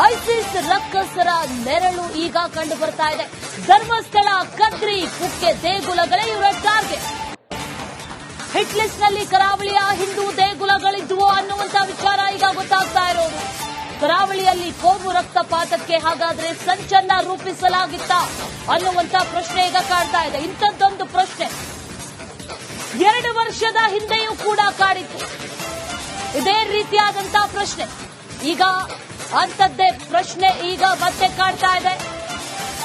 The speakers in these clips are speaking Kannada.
ಐಸಿಸ್ ರಕ್ಕಸರ ನೆರಳು ಈಗ ಕಂಡು ಬರ್ತಾ ಇದೆ. ಧರ್ಮಸ್ಥಳ, ಕದ್ರಿ, ಕುಕ್ಕೆ ದೇಗುಲಗಳೇ ಇವರ ಟಾರ್ಗೆಟ್. ಹಿಟ್ ಲಿಸ್ಟ್ ನಲ್ಲಿ ಕರಾವಳಿಯ ಹಿಂದೂ ದೇಗುಲಗಳಿದ್ವು ಅನ್ನುವಂತ ವಿಚಾರ ಈಗ ಗೊತ್ತಾಗ್ತಾ ಇರೋದು. ಕರಾವಳಿಯಲ್ಲಿ ಕೋಮು ರಕ್ತಪಾತಕ್ಕೆ ಹಾಗಾದ್ರೆ ಸಂಚನ್ನ ರೂಪಿಸಲಾಗಿತ್ತ ಅನ್ನುವಂತ ಪ್ರಶ್ನೆ ಈಗ ಕಾಡ್ತಾ ಇದೆ. ಇಂಥದ್ದೊಂದು ಪ್ರಶ್ನೆ 2 ವರ್ಷದ ಹಿಂದೆಯೂ ಕೂಡ ಕಾಡಿತ್ತು. ಇದೇ ರೀತಿಯಾದಂತಹ ಪ್ರಶ್ನೆ ಈಗ ಅಂಥದ್ದೇ ಪ್ರಶ್ನೆ ಈಗ ಮತ್ತೆ ಕಾಡ್ತಾ ಇದೆ.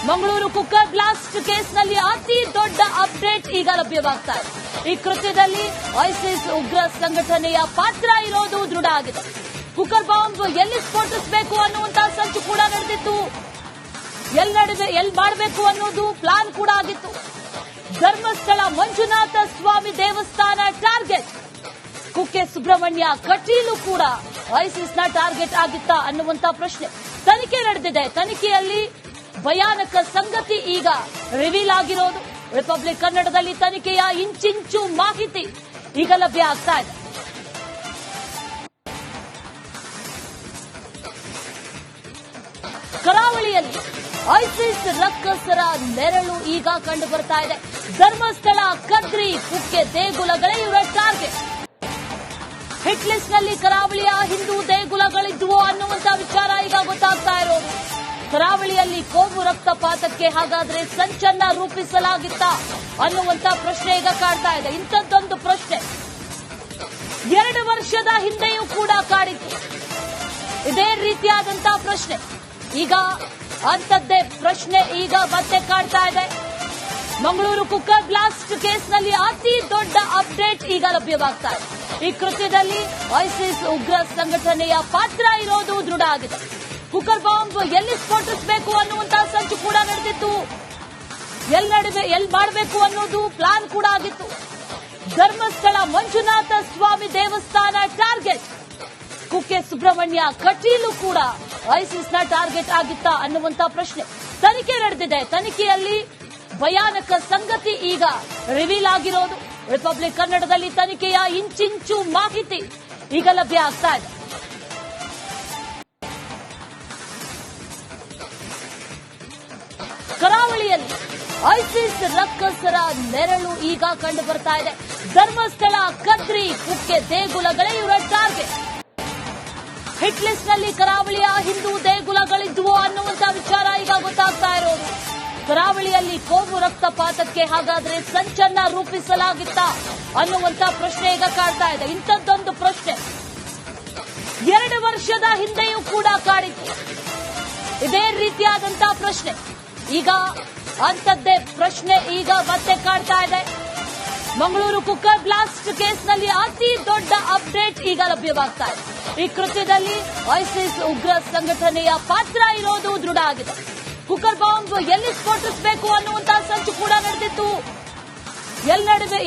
ಮಂಗಳೂರು ಕುಕ್ಕರ್ ಬ್ಲಾಸ್ಟ್ ಕೇಸ್ನಲ್ಲಿ ಅತಿ ದೊಡ್ಡ ಅಪ್ಡೇಟ್ ಈಗ ಲಭ್ಯವಾಗ್ತಾ ಇದೆ. ಈ ಕೃತ್ಯದಲ್ಲಿ ಐಸಿಸ್ ಉಗ್ರ ಸಂಘಟನೆಯ ಪಾತ್ರ ಇರೋದು ದೃಢ ಆಗಿದೆ. ಕುಕ್ಕರ್ ಬಾಂಬ್ ಎಲ್ಲಿ ಸ್ಫೋಟಿಸಬೇಕು ಅನ್ನುವಂತಹ ಸಂಚು ಕೂಡ ನಡೆದಿತ್ತು. ಎಲ್ಲಿ ಮಾಡಬೇಕು ಅನ್ನೋದು ಪ್ಲಾನ್ ಕೂಡ ಆಗಿತ್ತು. ಧರ್ಮಸ್ಥಳ ಮಂಜುನಾಥ ಸ್ವಾಮಿ ದೇವಸ್ಥಾನ ಟಾರ್ಗೆಟ್. ಕುಕ್ಕೆ ಸುಬ್ರಹ್ಮಣ್ಯ ಕಟೀಲು ಕೂಡ ಐಸಿಸ್ನ ಟಾರ್ಗೆಟ್ ಆಗಿತ್ತ ಅನ್ನುವಂತ ಪ್ರಶ್ನೆ. ತನಿಖೆ ನಡೆದಿದೆ. ತನಿಖೆಯಲ್ಲಿ ಭಯಾನಕ ಸಂಗತಿ ಈಗ ರಿವೀಲ್ ಆಗಿರೋದು. ರಿಪಬ್ಲಿಕ್ ಕನ್ನಡದಲ್ಲಿ ತನಿಖೆಯ ಇಂಚಿಂಚು ಮಾಹಿತಿ ಈಗ ಲಭ್ಯ ಆಗ್ತಾ ಇದೆ. ಕರಾವಳಿಯಲ್ಲಿ ಐಸಿಸ್ ರಕ್ಕಸರ ನೆರಳು ಈಗ ಕಂಡು ಬರ್ತಾ ಇದೆ. ಧರ್ಮಸ್ಥಳ, ಕದ್ರಿ, ಕುಕ್ಕೆ ದೇಗುಲಗಳೇ ಇವರ ಟಾರ್ಗೆಟ್. ಹಿಟ್ ಲಿಸ್ಟ್ ನಲ್ಲಿ ಕರಾವಳಿಯ ಹಿಂದೂ ದೇಗುಲಗಳಿದ್ವು ಅನ್ನುವಂತ ವಿಚಾರ ಈಗ ಗೊತ್ತಾಗ್ತಾ ಇರೋದು. ಕರಾವಳಿಯಲ್ಲಿ ಕೋಮು ರಕ್ತಪಾತಕ್ಕೆ ಹಾಗಾದ್ರೆ ಸಂಚನ್ನ ರೂಪಿಸಲಾಗಿತ್ತ ಅನ್ನುವಂತ ಪ್ರಶ್ನೆ ಈಗ ಕಾಡ್ತಾ ಇದೆ. ಇಂಥದ್ದೊಂದು ಪ್ರಶ್ನೆ 2 ವರ್ಷದ ಹಿಂದೆಯೂ ಕೂಡ ಕಾಡಿತ್ತು. ಇದೇ ರೀತಿಯಾದಂತಹ ಪ್ರಶ್ನೆ ಈಗ ಅಂಥದ್ದೇ ಪ್ರಶ್ನೆ ಈಗ ಮತ್ತೆ ಕಾಡ್ತಾ ಇದೆ. ಮಂಗಳೂರು ಕುಕ್ಕರ್ ಬ್ಲಾಸ್ಟ್ ಕೇಸ್ನಲ್ಲಿ ಅತಿ ದೊಡ್ಡ ಅಪ್ಡೇಟ್ ಈಗ ಲಭ್ಯವಾಗ್ತಾ ಇದೆ. ಈ ಕೃತ್ಯದಲ್ಲಿ ಐಸಿಸ್ ಉಗ್ರ ಸಂಘಟನೆಯ ಪಾತ್ರ ಇರೋದು ದೃಢ ಆಗಿದೆ. ಕುಕ್ಕರ್ ಬಾಂಬ್ ಎಲ್ಲಿ ಸ್ಫೋಟಿಸಬೇಕು ಅನ್ನುವಂತಹ ಸಂಚು ಕೂಡ ನಡೆದಿತ್ತು. ಎಲ್ಲಿ ಮಾಡಬೇಕು ಅನ್ನೋದು ಪ್ಲಾನ್ ಕೂಡ ಆಗಿತ್ತು. ಧರ್ಮಸ್ಥಳ ಮಂಜುನಾಥ ಸ್ವಾಮಿ ದೇವಸ್ಥಾನ ಟಾರ್ಗೆಟ್. ಕುಕ್ಕೆ ಸುಬ್ರಹ್ಮಣ್ಯ ಕಟೀಲು ಕೂಡ ಐಸಿಸ್ನ ಟಾರ್ಗೆಟ್ ಆಗಿತ್ತ ಅನ್ನುವಂತ ಪ್ರಶ್ನೆ. ತನಿಖೆ ನಡೆದಿದೆ. ತನಿಖೆಯಲ್ಲಿ ಭಯಾನಕ ಸಂಗತಿ ಈಗ ರಿವೀಲ್ ಆಗಿರೋದು. ರಿಪಬ್ಲಿಕ್ ಕನ್ನಡದಲ್ಲಿ ತನಿಖೆಯ ಇಂಚಿಂಚು ಮಾಹಿತಿ ಈಗ ಲಭ್ಯ ಆಗ್ತಾ ಇದೆ. ಕರಾವಳಿಯಲ್ಲಿ ಐಸಿಸ್ ರಕ್ಕಸರ ನೆರಳು ಈಗ ಕಂಡು ಬರ್ತಾ ಇದೆ. ಧರ್ಮಸ್ಥಳ, ಕದ್ರಿ, ಕುಕ್ಕೆ ದೇಗುಲಗಳೇ ಇವರ ಟಾರ್ಗೆಟ್. ಹಿಟ್ ಲಿಸ್ಟ್ ನಲ್ಲಿ ಕರಾವಳಿಯ ಹಿಂದೂ ದೇಗುಲಗಳಿದ್ವು ಅನ್ನುವಂತ ವಿಚಾರ ಈಗ ಗೊತ್ತಾಗ್ತಾ ಇರೋದು. ಕರಾವಳಿಯಲ್ಲಿ ಕೋಮು ರಕ್ತಪಾತಕ್ಕೆ ಹಾಗಾದ್ರೆ ಸಂಚನ್ನ ರೂಪಿಸಲಾಗಿತ್ತ ಅನ್ನುವಂತ ಪ್ರಶ್ನೆ ಈಗ ಕಾಡ್ತಾ ಇದೆ. ಇಂಥದ್ದೊಂದು ಪ್ರಶ್ನೆ 2 ವರ್ಷದ ಹಿಂದೆಯೂ ಕೂಡ ಕಾಡಿತ್ತು. ಇದೇ ರೀತಿಯಾದಂತಹ ಪ್ರಶ್ನೆ ಈಗ ಅಂಥದ್ದೇ ಪ್ರಶ್ನೆ ಈಗ ಮತ್ತೆ ಕಾಡ್ತಾ ಇದೆ. ಮಂಗಳೂರು ಕುಕ್ಕರ್ ಬ್ಲಾಸ್ಟ್ ಕೇಸ್ನಲ್ಲಿ ಅತಿ ದೊಡ್ಡ ಅಪ್ಡೇಟ್ ಈಗ ಲಭ್ಯವಾಗ್ತಾ ಇದೆ. ಈ ಕೃತ್ಯದಲ್ಲಿ ಐಸಿಸ್ ಉಗ್ರ ಸಂಘಟನೆಯ ಪಾತ್ರ ಇರೋದು ದೃಢ ಆಗಿದೆ. ಕುಕ್ಕರ್ ಬಾಂಬ್ ಎಲ್ಲಿ ಸ್ಫೋಟಿಸಬೇಕು ಅನ್ನುವಂತಹ ಸಂಚು ಕೂಡ ನಡೆದಿತ್ತು.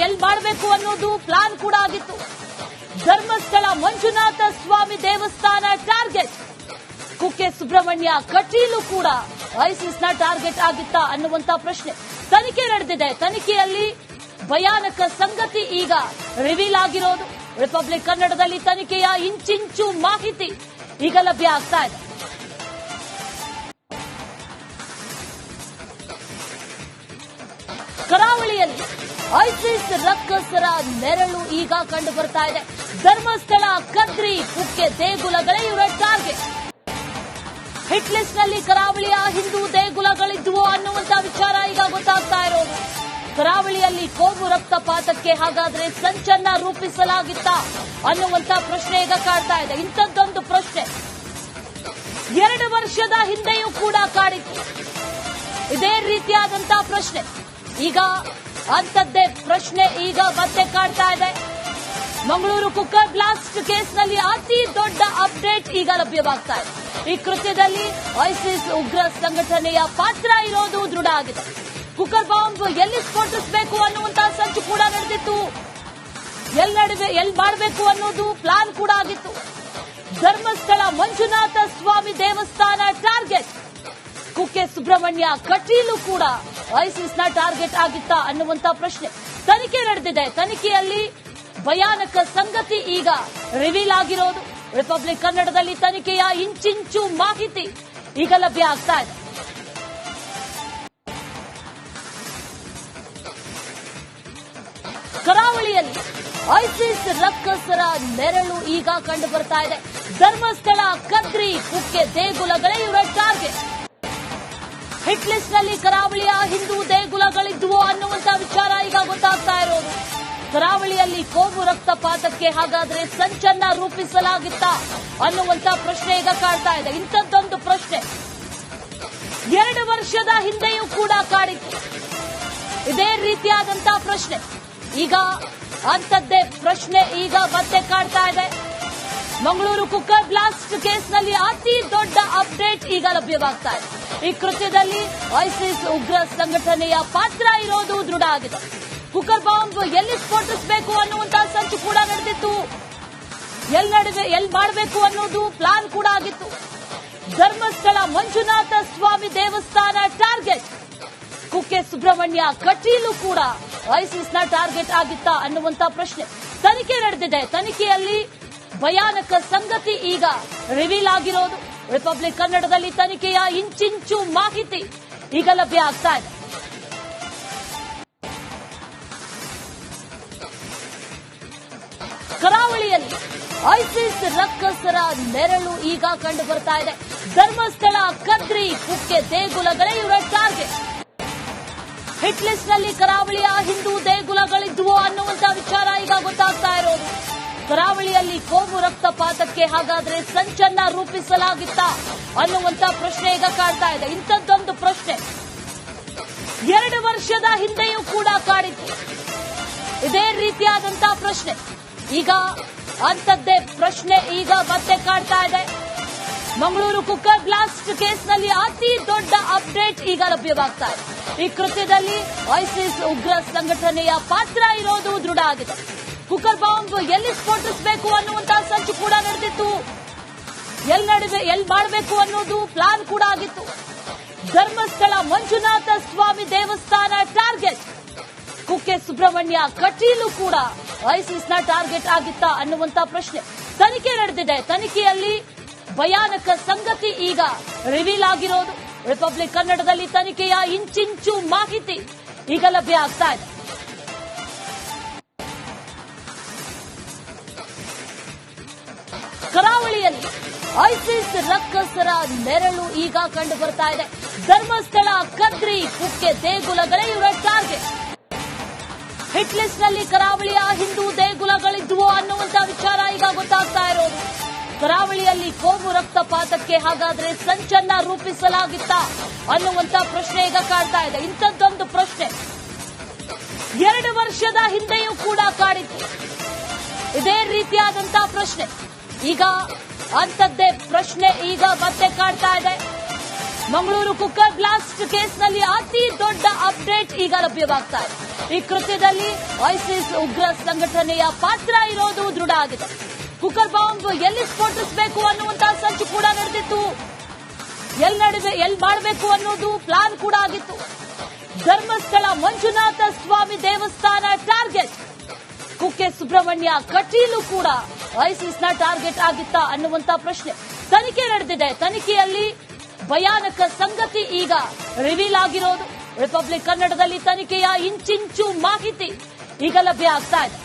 ಎಲ್ಲಿ ಮಾಡಬೇಕು ಅನ್ನೋದು ಪ್ಲಾನ್ ಕೂಡ ಆಗಿತ್ತು. ಧರ್ಮಸ್ಥಳ ಮಂಜುನಾಥ ಸ್ವಾಮಿ ದೇವಸ್ಥಾನ ಟಾರ್ಗೆಟ್. ಕುಕ್ಕೆ ಸುಬ್ರಹ್ಮಣ್ಯ ಕಟೀಲು ಕೂಡ ಐಸಿಸ್ನ ಟಾರ್ಗೆಟ್ ಆಗಿತ್ತ ಅನ್ನುವಂತ ಪ್ರಶ್ನೆ. ತನಿಖೆ ನಡೆದಿದೆ. ತನಿಖೆಯಲ್ಲಿ ಭಯಾನಕ ಸಂಗತಿ ಈಗ ರಿವೀಲ್ ಆಗಿರೋದು. ರಿಪಬ್ಲಿಕ್ ಕನ್ನಡದಲ್ಲಿ ತನಿಖೆಯ ಇಂಚಿಂಚು ಮಾಹಿತಿ ಈಗ ಲಭ್ಯ ಆಗ್ತಾ ಇದೆ. ಕರಾವಳಿಯಲ್ಲಿ ಐಸಿಸ್ ರಕ್ಕಸರ ನೆರಳು ಈಗ ಕಂಡು ಬರ್ತಾ ಇದೆ. ಧರ್ಮಸ್ಥಳ, ಕದ್ರಿ, ಕುಕ್ಕೆ ದೇಗುಲಗಳೇ ಇವರ ಟಾರ್ಗೆಟ್. ಹಿಟ್ ಲಿಸ್ಟ್ ನಲ್ಲಿ ಕರಾವಳಿಯ ಹಿಂದೂ ದೇಗುಲಗಳಿದ್ವು ಅನ್ನುವಂತ ವಿಚಾರ ಈಗ ಗೊತ್ತಾಗ್ತಾ ಇರೋದು. ಕರಾವಳಿಯಲ್ಲಿ ಕೋಮು ರಕ್ತಪಾತಕ್ಕೆ ಹಾಗಾದ್ರೆ ಸಂಚನ್ನ ರೂಪಿಸಲಾಗಿತ್ತ ಅನ್ನುವಂತ ಪ್ರಶ್ನೆ ಈಗ ಕಾಡ್ತಾ ಇದೆ. ಇಂಥದ್ದೊಂದು ಪ್ರಶ್ನೆ 2 ವರ್ಷದ ಹಿಂದೆಯೂ ಕೂಡ ಕಾಡಿತ್ತು. ಇದೇ ರೀತಿಯಾದಂತಹ ಪ್ರಶ್ನೆ ಈಗ ಅಂಥದ್ದೇ ಪ್ರಶ್ನೆ ಈಗ ಮತ್ತೆ ಕಾಡ್ತಾ ಇದೆ. ಮಂಗಳೂರು ಕುಕ್ಕರ್ ಬ್ಲಾಸ್ಟ್ ಕೇಸ್ನಲ್ಲಿ ಅತಿ ದೊಡ್ಡ ಅಪ್ಡೇಟ್ ಈಗ ಲಭ್ಯವಾಗ್ತಾ ಇದೆ. ಈ ಕೃತ್ಯದಲ್ಲಿ ಐಸಿಸ್ ಉಗ್ರ ಸಂಘಟನೆಯ ಪಾತ್ರ ಇರೋದು ದೃಢ ಆಗಿದೆ. ಕುಕ್ಕರ್ ಬಾಂಬ್ ಎಲ್ಲಿ ಸ್ಫೋಟಿಸಬೇಕು ಅನ್ನುವಂತಹ ಸಂಚು ಕೂಡ ನಡೆದಿತ್ತು. ಎಲ್ಲಿ ಮಾಡಬೇಕು ಅನ್ನೋದು ಪ್ಲಾನ್ ಕೂಡ ಆಗಿತ್ತು. ಧರ್ಮಸ್ಥಳ ಮಂಜುನಾಥ ಸ್ವಾಮಿ ದೇವಸ್ಥಾನ ಟಾರ್ಗೆಟ್. ಕುಕ್ಕೆ ಸುಬ್ರಹ್ಮಣ್ಯ ಕಟೀಲು ಕೂಡ ಐಸಿಸ್ನ ಟಾರ್ಗೆಟ್ ಆಗಿತ್ತ ಅನ್ನುವಂತ ಪ್ರಶ್ನೆ. ತನಿಖೆ ನಡೆದಿದೆ. ತನಿಖೆಯಲ್ಲಿ ಭಯಾನಕ ಸಂಗತಿ ಈಗ ರಿವೀಲ್ ಆಗಿರೋದು. ರಿಪಬ್ಲಿಕ್ ಕನ್ನಡದಲ್ಲಿ ತನಿಖೆಯ ಇಂಚಿಂಚು ಮಾಹಿತಿ ಈಗ ಲಭ್ಯ ಆಗ್ತಾ ಇದೆ. ಕರಾವಳಿಯಲ್ಲಿ ಐಸಿಸ್ ರಕ್ಕಸರ ನೆರಳು ಈಗ ಕಂಡು ಬರ್ತಾ ಇದೆ. ಧರ್ಮಸ್ಥಳ, ಕದ್ರಿ, ಕುಕ್ಕೆ ದೇಗುಲಗಳೇ ಇವರ ಟಾರ್ಗೆಟ್. ಹಿಟ್ ಲಿಸ್ಟ್ ನಲ್ಲಿ ಕರಾವಳಿಯ ಹಿಂದೂ ದೇಗುಲಗಳಿದ್ವು ಅನ್ನುವಂತ ವಿಚಾರ ಈಗ ಗೊತ್ತಾಗ್ತಾ ಇರೋದು. ಕರಾವಳಿಯಲ್ಲಿ ಕೋಮು ರಕ್ತಪಾತಕ್ಕೆ ಹಾಗಾದ್ರೆ ಸಂಚನ್ನ ರೂಪಿಸಲಾಗಿತ್ತ ಅನ್ನುವಂತ ಪ್ರಶ್ನೆ ಈಗ ಕಾಡ್ತಾ ಇದೆ. ಇಂಥದ್ದೊಂದು ಪ್ರಶ್ನೆ 2 ವರ್ಷದ ಹಿಂದೆಯೂ ಕೂಡ ಕಾಡಿತ್ತು. ಇದೇ ರೀತಿಯಾದಂತಹ ಪ್ರಶ್ನೆ ಈಗ ಅಂಥದ್ದೇ ಪ್ರಶ್ನೆ ಈಗ ಮತ್ತೆ ಕಾಡ್ತಾ ಇದೆ. ಮಂಗಳೂರು ಕುಕ್ಕರ್ ಬ್ಲಾಸ್ಟ್ ಕೇಸ್ನಲ್ಲಿ ಅತಿ ದೊಡ್ಡ ಅಪ್ಡೇಟ್ ಈಗ ಲಭ್ಯವಾಗ್ತಾ ಇದೆ. ಈ ಕೃತ್ಯದಲ್ಲಿ ಐಸಿಸ್ ಉಗ್ರ ಸಂಘಟನೆಯ ಪಾತ್ರ ಇರೋದು ದೃಢ ಆಗಿದೆ. ಕುಕ್ಕರ್ ಬಾಂಬ್ ಎಲ್ಲಿ ಸ್ಫೋಟಿಸಬೇಕು ಅನ್ನುವಂತಹ ಸಂಚು ಕೂಡ ನಡೆದಿತ್ತು. ಎಲ್ಲಿ ಮಾಡಬೇಕು ಅನ್ನೋದು ಪ್ಲಾನ್ ಕೂಡ ಆಗಿತ್ತು. ಧರ್ಮಸ್ಥಳ ಮಂಜುನಾಥ ಸ್ವಾಮಿ ದೇವಸ್ಥಾನ ಟಾರ್ಗೆಟ್. ಕುಕ್ಕೆ ಸುಬ್ರಹ್ಮಣ್ಯ ಕಟೀಲು ಕೂಡ ಐಸಿಸ್ನ ಟಾರ್ಗೆಟ್ ಆಗಿತ್ತಾ ಅನ್ನುವಂತ ಪ್ರಶ್ನೆ. ತನಿಖೆ ನಡೆದಿದೆ. ತನಿಖೆಯಲ್ಲಿ ಭಯಾನಕ ಸಂಗತಿ ಈಗ ರಿವೀಲ್ ಆಗಿರೋದು. ರಿಪಬ್ಲಿಕ್ ಕನ್ನಡದಲ್ಲಿ ತನಿಖೆಯ ಇಂಚಿಂಚು ಮಾಹಿತಿ ಈಗ ಲಭ್ಯ ಆಗ್ತಾ ಇದೆ. ಕರಾವಳಿಯಲ್ಲಿ ಐಸಿಸ್ ರಕ್ಕಸರ ನೆರಳು ಈಗ ಕಂಡು ಬರ್ತಾ ಇದೆ. ಧರ್ಮಸ್ಥಳ, ಕದ್ರಿ, ಕುಕ್ಕೆ ದೇಗುಲಗಳೇ ಇವರ ಟಾರ್ಗೆಟ್. ಹಿಟ್ ಲಿಸ್ಟ್ ನಲ್ಲಿ ಕರಾವಳಿಯ ಹಿಂದೂ ದೇಗುಲಗಳಿದ್ವು ಅನ್ನುವಂತ ವಿಚಾರ ಈಗ ಗೊತ್ತಾಗ್ತಾ ಇರೋದು. ಕರಾವಳಿಯಲ್ಲಿ ಕೋಮು ರಕ್ತಪಾತಕ್ಕೆ ಹಾಗಾದ್ರೆ ಸಂಚನ್ನ ರೂಪಿಸಲಾಗಿತ್ತ ಅನ್ನುವಂತ ಪ್ರಶ್ನೆ ಈಗ ಕಾಡ್ತಾ ಇದೆ. ಇಂಥದ್ದೊಂದು ಪ್ರಶ್ನೆ 2 ವರ್ಷದ ಹಿಂದೆಯೂ ಕೂಡ ಕಾಡಿತ್ತು. ಇದೇ ರೀತಿಯಾದಂತಹ ಪ್ರಶ್ನೆ ಈಗ ಅಂಥದ್ದೇ ಪ್ರಶ್ನೆ ಈಗ ಮತ್ತೆ ಕಾಡ್ತಾ ಇದೆ. ಮಂಗಳೂರು ಕುಕ್ಕರ್ ಬ್ಲಾಸ್ಟ್ ಕೇಸ್ನಲ್ಲಿ ಅತಿ ದೊಡ್ಡ ಅಪ್ಡೇಟ್ ಈಗ ಲಭ್ಯವಾಗ್ತಾ ಇದೆ. ಈ ಕೃತ್ಯದಲ್ಲಿ ಐಸಿಸ್ ಉಗ್ರ ಸಂಘಟನೆಯ ಪಾತ್ರ ಇರೋದು ದೃಢ ಆಗಿದೆ. ಕುಕ್ಕರ್ ಬಾಂಬ್ ಎಲ್ಲಿ ಸ್ಫೋಟಿಸಬೇಕು ಅನ್ನುವಂತಹ ಸಂಚು ಕೂಡ ನಡೆದಿತ್ತು. ಎಲ್ಲಿ ಮಾಡಬೇಕು ಅನ್ನೋದು ಪ್ಲಾನ್ ಕೂಡ ಆಗಿತ್ತು. ಧರ್ಮಸ್ಥಳ ಮಂಜುನಾಥ ಸ್ವಾಮಿ ದೇವಸ್ಥಾನ ಟಾರ್ಗೆಟ್. ಕುಕ್ಕೆ ಸುಬ್ರಹ್ಮಣ್ಯ ಕಟೀಲು ಕೂಡ ಐಸಿಸ್ನ ಟಾರ್ಗೆಟ್ ಆಗಿತ್ತಾ ಅನ್ನುವಂತ ಪ್ರಶ್ನೆ. ತನಿಖೆ ನಡೆದಿದೆ. ತನಿಖೆಯಲ್ಲಿ ಭಯಾನಕ ಸಂಗತಿ ಈಗ ರಿವೀಲ್ ಆಗಿರೋದು. ರಿಪಬ್ಲಿಕ್ ಕನ್ನಡದಲ್ಲಿ ತನಿಖೆಯ ಇಂಚಿಂಚು ಮಾಹಿತಿ ಈಗ ಲಭ್ಯ ಆಗ್ತಾ ಇದೆ. ಕರಾವಳಿಯಲ್ಲಿ ಐಸಿಸ್ ರಕ್ಕಸರ ನೆರಳು ಈಗ ಕಂಡು ಬರ್ತಾ ಇದೆ. ಧರ್ಮಸ್ಥಳ, ಕದ್ರಿ, ಕುಕ್ಕೆ ದೇಗುಲಗಳೇ ಇವರ ಟಾರ್ಗೆಟ್. ಹಿಟ್ ಲಿಸ್ಟ್ ನಲ್ಲಿ ಕರಾವಳಿಯ ಹಿಂದೂ ದೇಗುಲಗಳಿದ್ವು ಅನ್ನುವಂತ ವಿಚಾರ ಈಗ ಗೊತ್ತಾಗ್ತಾ ಇರೋದು. ಕರಾವಳಿಯಲ್ಲಿ ಕೋಮು ರಕ್ತಪಾತಕ್ಕೆ ಹಾಗಾದ್ರೆ ಸಂಚನ್ನ ರೂಪಿಸಲಾಗಿತ್ತ ಅನ್ನುವಂತ ಪ್ರಶ್ನೆ ಈಗ ಕಾಡ್ತಾ ಇದೆ. ಇಂಥದ್ದೊಂದು ಪ್ರಶ್ನೆ 2 ವರ್ಷದ ಹಿಂದೆಯೂ ಕೂಡ ಕಾಡಿತ್ತು. ಇದೇ ರೀತಿಯಾದಂತಹ ಪ್ರಶ್ನೆ ಈಗ ಅಂಥದ್ದೇ ಪ್ರಶ್ನೆ ಈಗ ಮತ್ತೆ ಕಾಡ್ತಾ ಇದೆ. ಮಂಗಳೂರು ಕುಕ್ಕರ್ ಬ್ಲಾಸ್ಟ್ ಕೇಸ್ನಲ್ಲಿ ಅತಿ ದೊಡ್ಡ ಅಪ್ಡೇಟ್ ಈಗ ಲಭ್ಯವಾಗ್ತಾ ಇದೆ. ಈ ಕೃತ್ಯದಲ್ಲಿ ಐಸಿಸ್ ಉಗ್ರ ಸಂಘಟನೆಯ ಪಾತ್ರ ಇರೋದು ದೃಢ ಆಗಿದೆ. ಕುಕ್ಕರ್ ಬಾಂಬ್ ಎಲ್ಲಿ ಸ್ಫೋಟಿಸಬೇಕು ಅನ್ನುವಂತಹ ಸಂಚು ಕೂಡ ನಡೆದಿತ್ತು. ಎಲ್ಲಿ ಮಾಡಬೇಕು ಅನ್ನೋದು ಪ್ಲಾನ್ ಕೂಡ ಆಗಿತ್ತು. ಧರ್ಮಸ್ಥಳ ಮಂಜುನಾಥ ಸ್ವಾಮಿ ದೇವಸ್ಥಾನ ಟಾರ್ಗೆಟ್. ಕುಕ್ಕೆ ಸುಬ್ರಹ್ಮಣ್ಯ ಕಟೀಲು ಕೂಡ ಐಸಿಸ್ನ ಟಾರ್ಗೆಟ್ ಆಗಿತ್ತಾ ಅನ್ನುವಂತ ಪ್ರಶ್ನೆ. ತನಿಖೆ ನಡೆದಿದೆ. ತನಿಖೆಯಲ್ಲಿ ಭಯಾನಕ ಸಂಗತಿ ಈಗ ರಿವೀಲ್ ಆಗಿರೋದು. ರಿಪಬ್ಲಿಕ್ ಕನ್ನಡದಲ್ಲಿ ತನಿಖೆಯ ಇಂಚಿಂಚು ಮಾಹಿತಿ ಈಗ ಲಭ್ಯ ಆಗ್ತಾ ಇದೆ.